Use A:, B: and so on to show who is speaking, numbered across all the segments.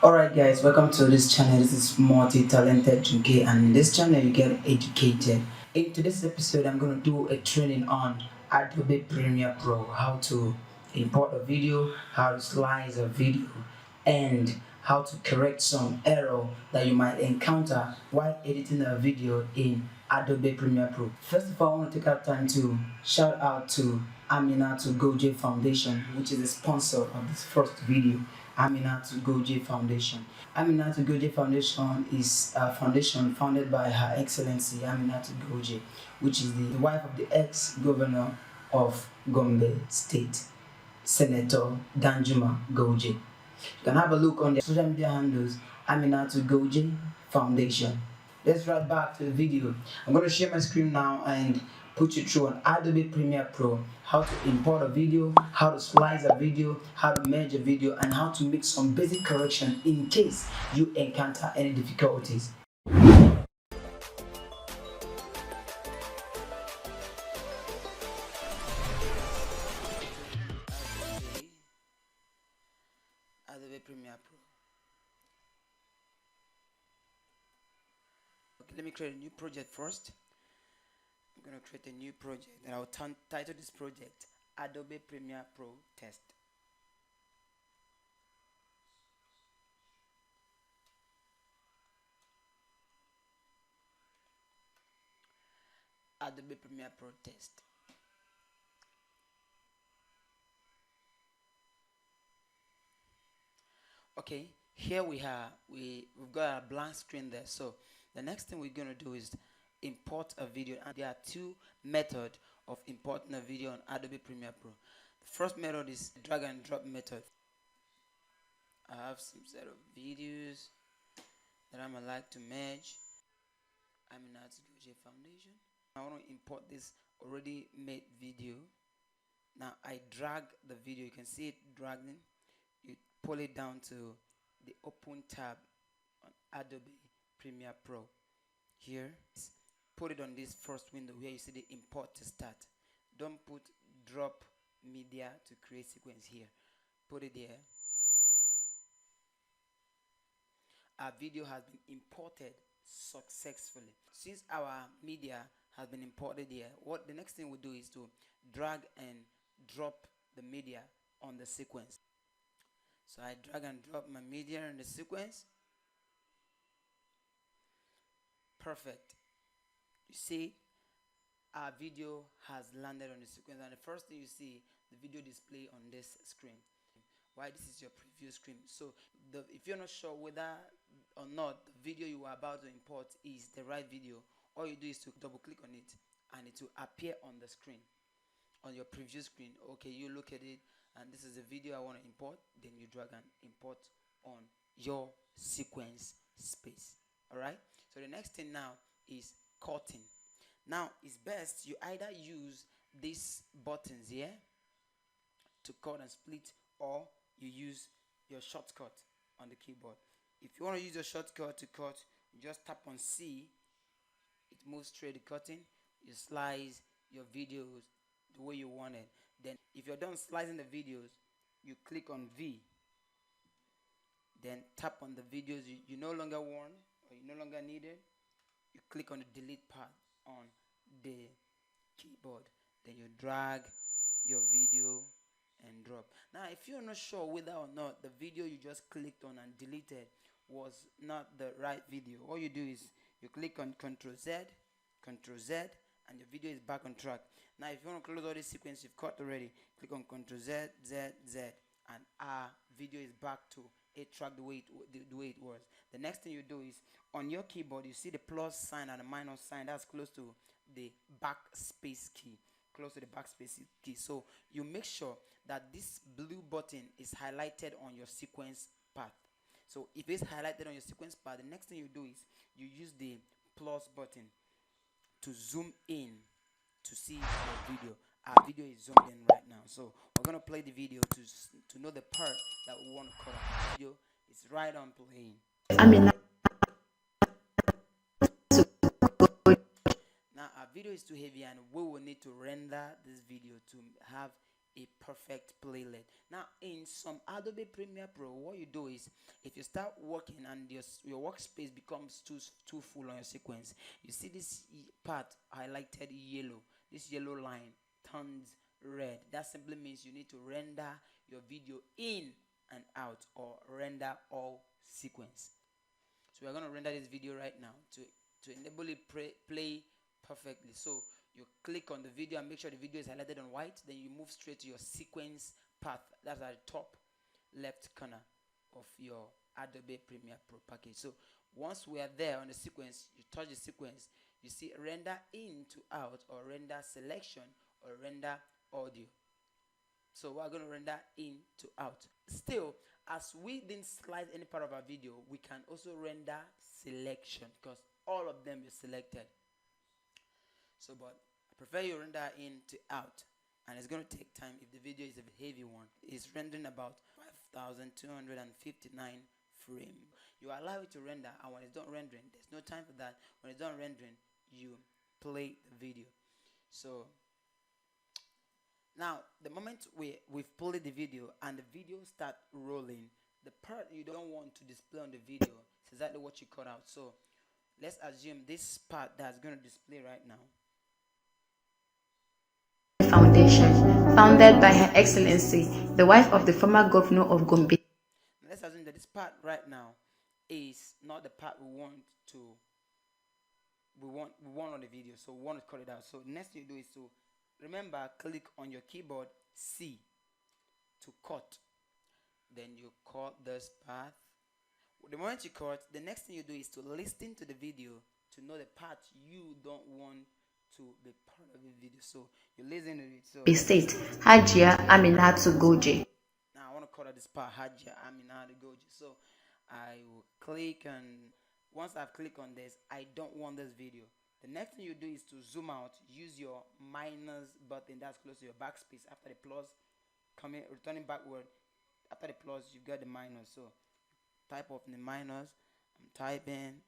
A: Alright guys, welcome to this channel. This is multi-talented Junke, and in this channel you get educated. In today's episode I'm going to do a training on Adobe Premiere Pro, how to import a video, how to slice a video, and how to correct some error that you might encounter while editing a video in Adobe Premiere Pro. First of all, I want to take our time to shout out to Aminatu Goje Foundation, which is the sponsor of this first video. Aminatu Goje Foundation. Aminatu Goje Foundation is a foundation founded by Her Excellency Aminatu Goje, which is the wife of the ex-governor of Gombe State, Senator Danjuma Goje. You can have a look on their social media handles, Aminatu Goje Foundation. Let's right back to the video. I'm going to share my screen now and put you through on Adobe Premiere Pro, how to import a video, how to slice a video, how to merge a video, and how to make some basic correction in case you encounter any difficulties. Adobe Premiere Pro. Okay, let me create a new project first. I'm going to create a new project and I'll title this project Adobe Premiere Pro Test. Adobe Premiere Pro Test. Okay, here we've got a blank screen there. So the next thing we're going to do is import a video, and there are two methods of importing a video on Adobe Premiere Pro. The first method is drag and drop method. I have some set of videos that I'm like to merge. Aminatu Goje Foundation. I want to import this already made video. Now I drag the video. You can see it dragging. You pull it down to the open tab on Adobe Premiere Pro. Here, put it on this first window where you see the import to start. Don't put drop media to create sequence here. Put it there. Our video has been imported successfully. Since our media has been imported here, what the next thing we do is to drag and drop the media on the sequence. So I drag and drop my media in the sequence. Perfect. You see, our video has landed on the sequence, and the first thing you see, the video display on this screen. Why this is your preview screen. So if you're not sure whether or not the video you are about to import is the right video, all you do is to double click on it and it will appear on the screen, on your preview screen. Okay, you look at it and this is the video I want to import, then you drag and import on your sequence space. Alright, so the next thing now is cutting. Now it's best you either use these buttons here to cut and split, or you use your shortcut on the keyboard. If you want to use your shortcut to cut, you just tap on C, it moves straight to cutting. You slice your videos the way you want it. Then if you're done slicing the videos, you click on V, then tap on the videos you no longer want or you no longer need it. You click on the delete part on the keyboard, then you drag your video and drop. Now if you're not sure whether or not the video you just clicked on and deleted was not the right video, all you do is you click on Ctrl Z, and your video is back on track. Now if you want to close all this sequence you've cut already, click on Ctrl Z, and our video is back to a track the way it was. The next thing you do is on your keyboard you see the plus sign and the minus sign that's close to the backspace key, so you make sure that this blue button is highlighted on your sequence path. So if it's highlighted on your sequence path, the next thing you do is you use the plus button to zoom in to see your video. Our video is zoomed in right now, so we're going to play the video to know the part that we want to cut off. The video is right on playing. Now our video is too heavy and we will need to render this video to have a perfect playlet. Now in some Adobe Premiere Pro, what you do is, if you start working and your workspace becomes too full on your sequence, you see this part highlighted yellow, this yellow line turns red. That simply means you need to render your video in and out, or render all sequence. So we're going to render this video right now to enable it play perfectly. So you click on the video and make sure the video is highlighted on white. Then you move straight to your sequence path. That's at the top left corner of your Adobe Premiere Pro package. So once we are there on the sequence, you touch the sequence, you see render in to out, or render selection, or render audio. So we're going to render in to out. Still, as we didn't slide any part of our video, we can also render selection, because all of them is selected. So but I prefer you render in to out, and it's going to take time if the video is a heavy one. It's rendering about 5,259 frames. You allow it to render, and when it's done rendering, there's no time for that. When it's done rendering, you play the video. So now the moment we've played the video and the video start rolling, the part you don't want to display on the video is exactly what you cut out. So let's assume this part that's going to display right now.
B: Foundation, founded by Her Excellency, the wife of the former governor of Gombe.
A: Let's assume that this part right now is not the part we want on the video, so we want to cut it out. So the next thing you do is to remember, click on your keyboard C to cut. Then you cut this path. The moment you cut, the next thing you do is to listen to the video to know the part you don't want to be part of the video. So you listen to it. So
B: State Hajia Aminatu Goje.
A: Now I want to cut out this part, Hajia Aminatu Goje. So I will click, and once I've clicked on this, I don't want this video. The next thing you do is to zoom out. Use your minus button that's close to your backspace. After the plus, returning backward. After the plus, you got the minus. So type of the minus. I'm typing.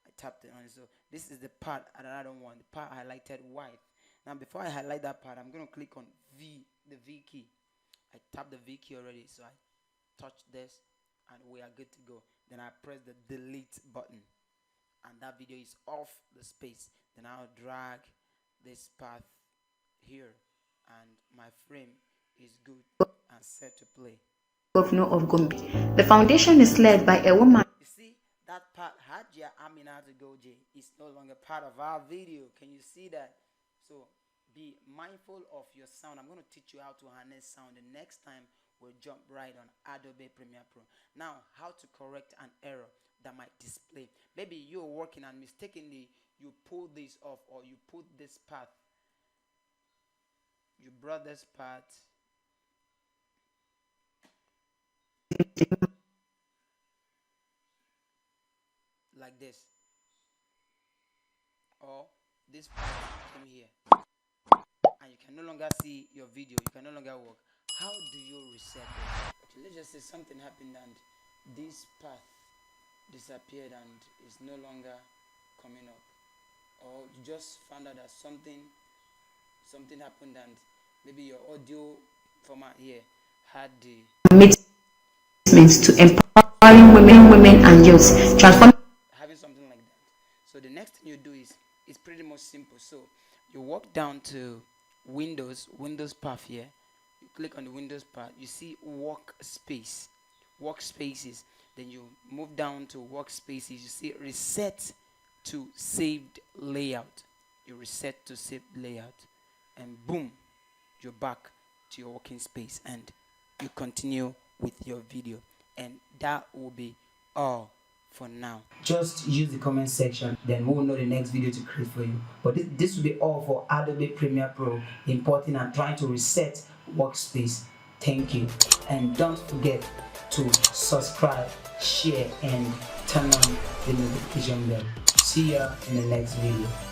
A: I tapped it on it. So this is the part that I don't want. The part highlighted white. Now before I highlight that part, I'm going to click on V, the V key. I tapped the V key already. So I touch this, and we are good to go. Then I press the delete button, and that video is off the space. Then I'll drag this path here, and my frame is good and set to play.
B: Governor of Gombe. The foundation is led by a woman.
A: You see that part, Hajia Aminatu Goje, is no longer part of our video. Can you see that? So be mindful of your sound. I'm going to teach you how to harness sound. The next time we'll jump right on Adobe Premiere Pro. Now, how to correct an error that might display. Maybe you're working and mistakenly you pull this off, or you put this part, you brought this part like this, or this part came here, and you can no longer see your video, you can no longer work. How do you reset it? Okay, let's just say something happened and this path disappeared and is no longer coming up, or you just found out that something happened and maybe your audio format here had the
B: commitments to empowering women and youths, transforming,
A: having something like that. So the next thing you do is, it's pretty much simple. So you walk down to Windows path here. You click on the Windows part, you see workspaces. Then you move down to workspaces, you see reset to saved layout. You reset to saved layout, and boom, you're back to your working space, and you continue with your video. And that will be all for now. Just use the comment section, then we'll know the next video to create for you. But this will be all for Adobe Premiere Pro, importing and trying to reset workspace. Thank you, and don't forget to subscribe, share, and turn on the notification bell. See ya in the next video.